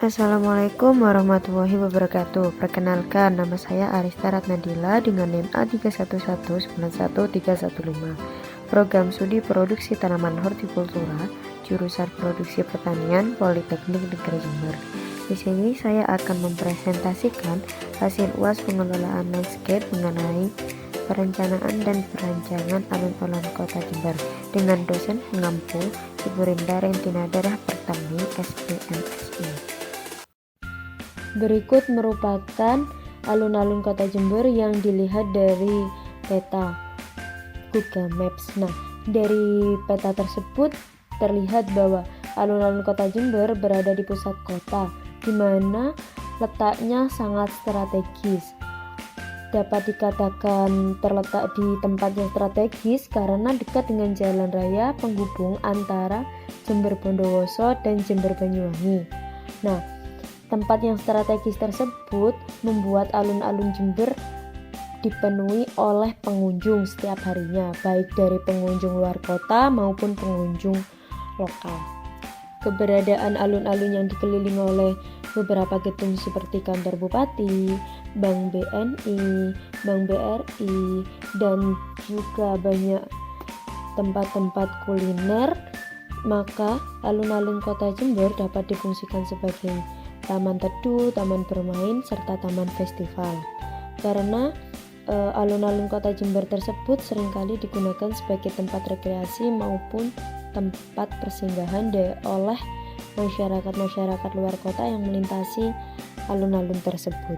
Assalamualaikum warahmatullahi wabarakatuh. Perkenalkan, nama saya Arista Ratnadila dengan NIM A311911315. Program Studi Produksi Tanaman Hortikultura, jurusan Produksi Pertanian, Politeknik Negeri Jember. Di sini saya akan mempresentasikan hasil UAS pengelolaan landscape mengenai perencanaan dan perancangan alun-alun Kota Jember dengan dosen pengampu Ibu Rinda Rentina Darah Pertami, SPMSI. Berikut merupakan alun-alun Kota Jember yang dilihat dari peta Google Maps. Nah, dari peta tersebut terlihat bahwa alun-alun Kota Jember berada di pusat kota, di mana letaknya sangat strategis. Dapat dikatakan terletak di tempat yang strategis karena dekat dengan jalan raya penghubung antara Jember Bondowoso dan Jember Banyuwangi. Nah, tempat yang strategis tersebut membuat alun-alun Jember dipenuhi oleh pengunjung setiap harinya, baik dari pengunjung luar kota maupun pengunjung lokal. Keberadaan alun-alun yang dikelilingi oleh beberapa gedung seperti kantor bupati, Bank BNI, Bank BRI, dan juga banyak tempat-tempat kuliner, maka alun-alun Kota Jember dapat difungsikan sebagai taman teduh, taman bermain, serta taman festival. Karena alun-alun Kota Jember tersebut seringkali digunakan sebagai tempat rekreasi maupun tempat persinggahan oleh masyarakat luar kota yang melintasi alun-alun tersebut.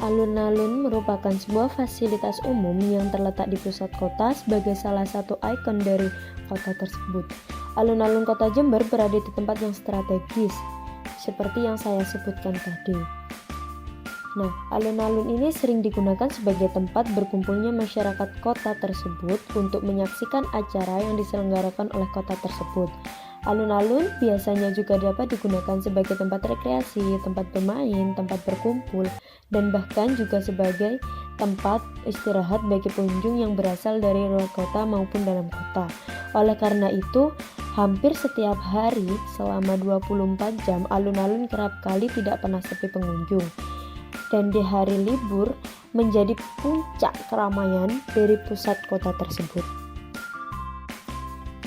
Alun-alun merupakan sebuah fasilitas umum yang terletak di pusat kota sebagai salah satu ikon dari kota tersebut. Alun-alun Kota Jember berada di tempat yang strategis, seperti yang saya sebutkan tadi. Nah, alun-alun ini sering digunakan sebagai tempat berkumpulnya masyarakat kota tersebut untuk menyaksikan acara yang diselenggarakan oleh kota tersebut. Alun-alun biasanya juga dapat digunakan sebagai tempat rekreasi, tempat bermain, tempat berkumpul, dan bahkan juga sebagai tempat istirahat bagi pengunjung yang berasal dari luar kota maupun dalam kota. Oleh karena itu, hampir setiap hari selama 24 jam alun-alun kerap kali tidak pernah sepi pengunjung. Dan di hari libur menjadi puncak keramaian dari pusat kota tersebut.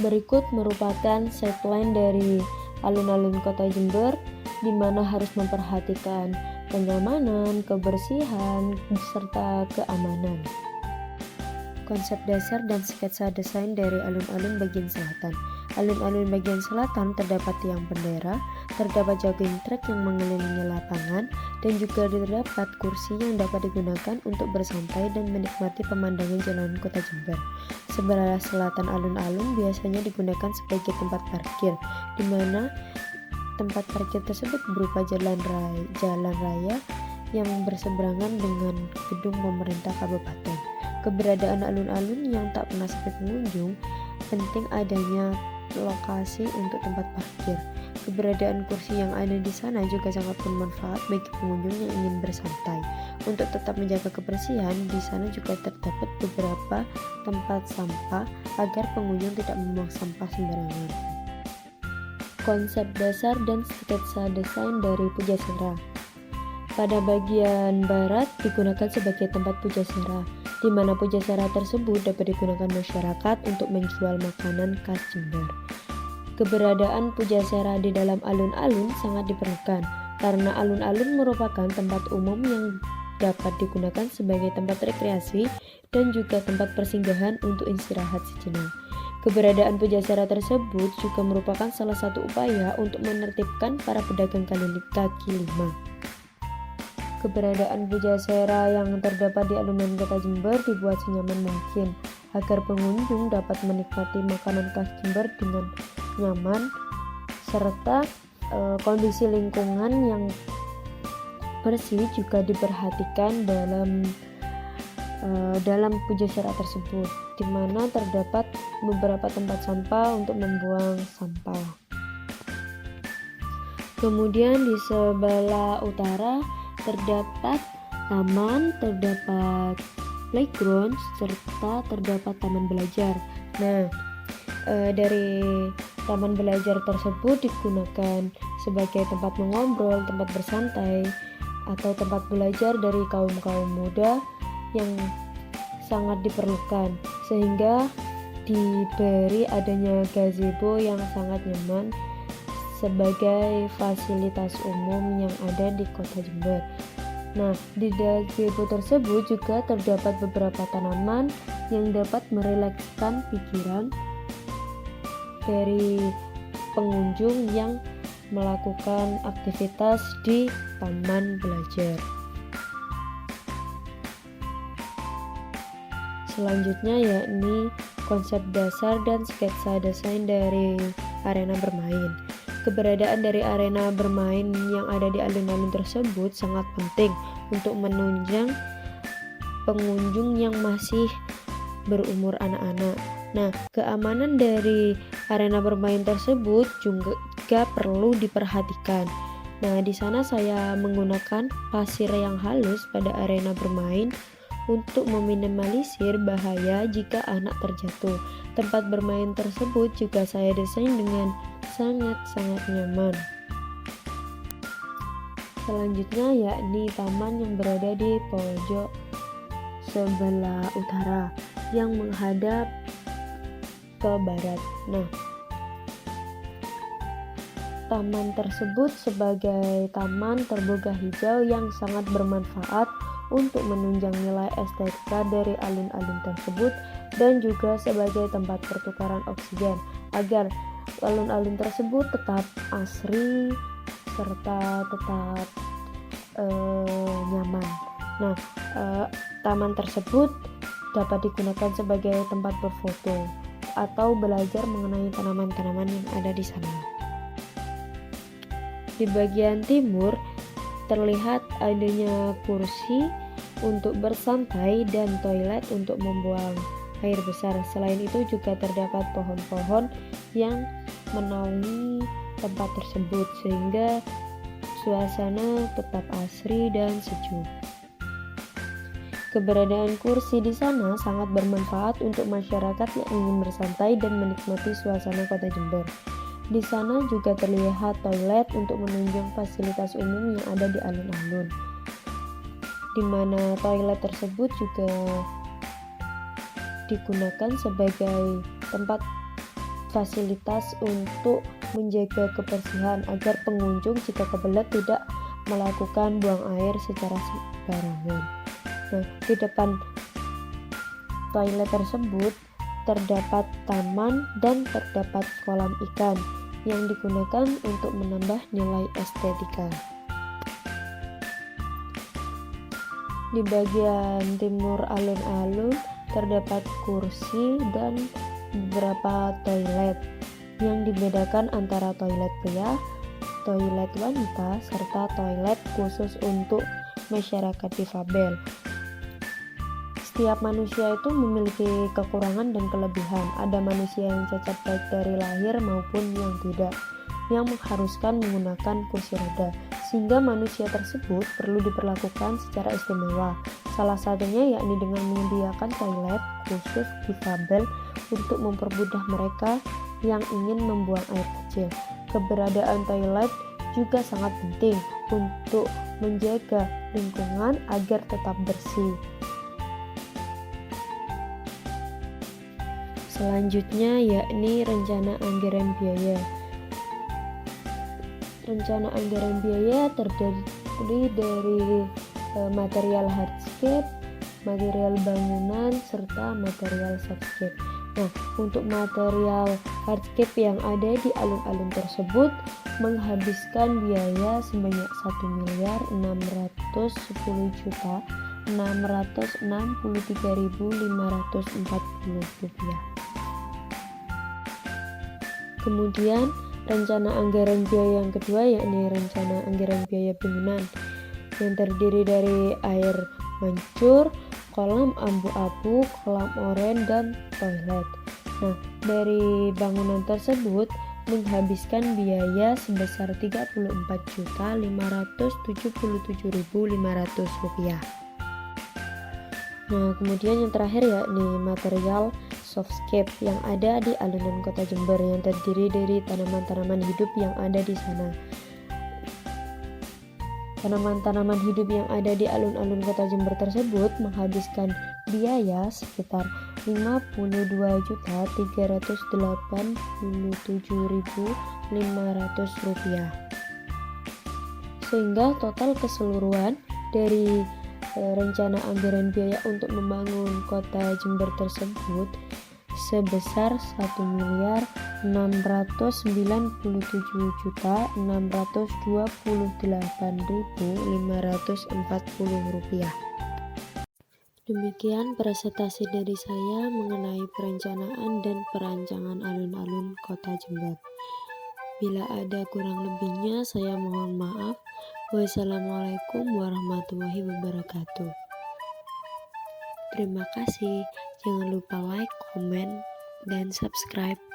Berikut merupakan sightline dari alun-alun Kota Jember, di mana harus memperhatikan kenyamanan, kebersihan, serta keamanan. Konsep dasar dan sketsa desain dari alun-alun bagian selatan. Alun-alun bagian selatan terdapat tiang bendera, terdapat jogging track yang mengelilingi lapangan, dan juga terdapat kursi yang dapat digunakan untuk bersantai dan menikmati pemandangan jalanan Kota Jember. Sebelah selatan alun-alun biasanya digunakan sebagai tempat parkir, di mana tempat parkir tersebut berupa jalan raya yang berseberangan dengan gedung pemerintah kabupaten. Keberadaan alun-alun yang tak pernah sepi pengunjung, penting adanya lokasi untuk tempat parkir. Keberadaan kursi yang ada di sana juga sangat bermanfaat bagi pengunjung yang ingin bersantai. Untuk tetap menjaga kebersihan, di sana juga terdapat beberapa tempat sampah agar pengunjung tidak membuang sampah sembarangan. Konsep dasar dan sketsa desain dari Pujasera. Pada bagian barat digunakan sebagai tempat pujasera, di mana pujasera tersebut dapat digunakan masyarakat untuk menjual makanan khas Jember. Keberadaan pujasera di dalam alun-alun sangat diperlukan, karena alun-alun merupakan tempat umum yang dapat digunakan sebagai tempat rekreasi dan juga tempat persinggahan untuk istirahat sejenak. Keberadaan pujasera tersebut juga merupakan salah satu upaya untuk menertibkan para pedagang kaki lima. Keberadaan pujasera yang terdapat di alun-alun Kota Jember dibuat senyaman mungkin agar pengunjung dapat menikmati makanan khas Jember dengan nyaman, serta kondisi lingkungan yang bersih juga diperhatikan dalam pujasera tersebut, di mana terdapat beberapa tempat sampah untuk membuang sampah. Kemudian di sebelah utara terdapat taman, terdapat playground, serta terdapat taman belajar. Nah, dari taman belajar tersebut digunakan sebagai tempat mengobrol, tempat bersantai, atau tempat belajar dari kaum-kaum muda yang sangat diperlukan, sehingga diberi adanya gazebo yang sangat nyaman sebagai fasilitas umum yang ada di Kota Jember. Nah, di gazebo tersebut juga terdapat beberapa tanaman yang dapat merilekskan pikiran dari pengunjung yang melakukan aktivitas di taman belajar. Selanjutnya yakni konsep dasar dan sketsa desain dari arena bermain. Keberadaan dari arena bermain yang ada di alun-alun tersebut sangat penting untuk menunjang pengunjung yang masih berumur anak-anak. Nah, keamanan dari arena bermain tersebut juga perlu diperhatikan. Nah, di sana saya menggunakan pasir yang halus pada arena bermain untuk meminimalisir bahaya jika anak terjatuh. Tempat bermain tersebut juga saya desain dengan sangat-sangat nyaman. Selanjutnya yakni taman yang berada di pojok sebelah utara yang menghadap ke barat. Nah, taman tersebut sebagai taman terbuka hijau yang sangat bermanfaat untuk menunjang nilai estetika dari alun-alun tersebut dan juga sebagai tempat pertukaran oksigen agar alun-alun tersebut tetap asri serta tetap nyaman. Nah, taman tersebut dapat digunakan sebagai tempat berfoto atau belajar mengenai tanaman-tanaman yang ada di sana. Di bagian timur terlihat adanya kursi untuk bersantai dan toilet untuk membuang air besar. Selain itu juga terdapat pohon-pohon yang menaungi tempat tersebut sehingga suasana tetap asri dan sejuk. Keberadaan kursi di sana sangat bermanfaat untuk masyarakat yang ingin bersantai dan menikmati suasana Kota Jember. Di sana juga terlihat toilet untuk menunjang fasilitas umum yang ada di alun-alun, di mana toilet tersebut juga digunakan sebagai tempat fasilitas untuk menjaga kebersihan agar pengunjung jika kebelet tidak melakukan buang air secara sembarangan. Nah, di depan toilet tersebut terdapat taman dan terdapat kolam ikan yang digunakan untuk menambah nilai estetika. Di bagian timur alun-alun terdapat kursi dan beberapa toilet yang dibedakan antara toilet pria, toilet wanita, serta toilet khusus untuk masyarakat difabel. Setiap manusia itu memiliki kekurangan dan kelebihan. Ada manusia yang cacat baik dari lahir maupun yang tidak, yang mengharuskan menggunakan kursi roda, sehingga manusia tersebut perlu diperlakukan secara istimewa. Salah satunya yakni dengan menyediakan toilet khusus difabel untuk mempermudah mereka yang ingin membuang air kecil. Keberadaan toilet juga sangat penting untuk menjaga lingkungan agar tetap bersih. Selanjutnya yakni rencana anggaran biaya. Rencana anggaran biaya terdiri dari material hardscape, material bangunan, serta material softscape. Nah, untuk material hardscape yang ada di alun-alun tersebut menghabiskan biaya sebanyak Rp1.663.540. Kemudian rencana anggaran biaya yang kedua yakni rencana anggaran biaya bangunan yang terdiri dari air mancur, kolam abu-abu, kolam oren, dan toilet. Nah, dari bangunan tersebut menghabiskan biaya sebesar Rp34.577.500. Nah, kemudian yang terakhir yakni material softscape yang ada di alun-alun Kota Jember yang terdiri dari tanaman-tanaman hidup yang ada di sana. Tanaman-tanaman hidup yang ada di alun-alun Kota Jember tersebut menghabiskan biaya sekitar Rp52.387.500, sehingga total keseluruhan dari rencana anggaran biaya untuk membangun Kota Jember tersebut sebesar Rp1.697.628.540. Demikian presentasi dari saya mengenai perencanaan dan perancangan alun-alun Kota Jember. Bila ada kurang lebihnya, saya mohon maaf. Wassalamualaikum warahmatullahi wabarakatuh. Terima kasih. Jangan lupa like, komen, dan subscribe.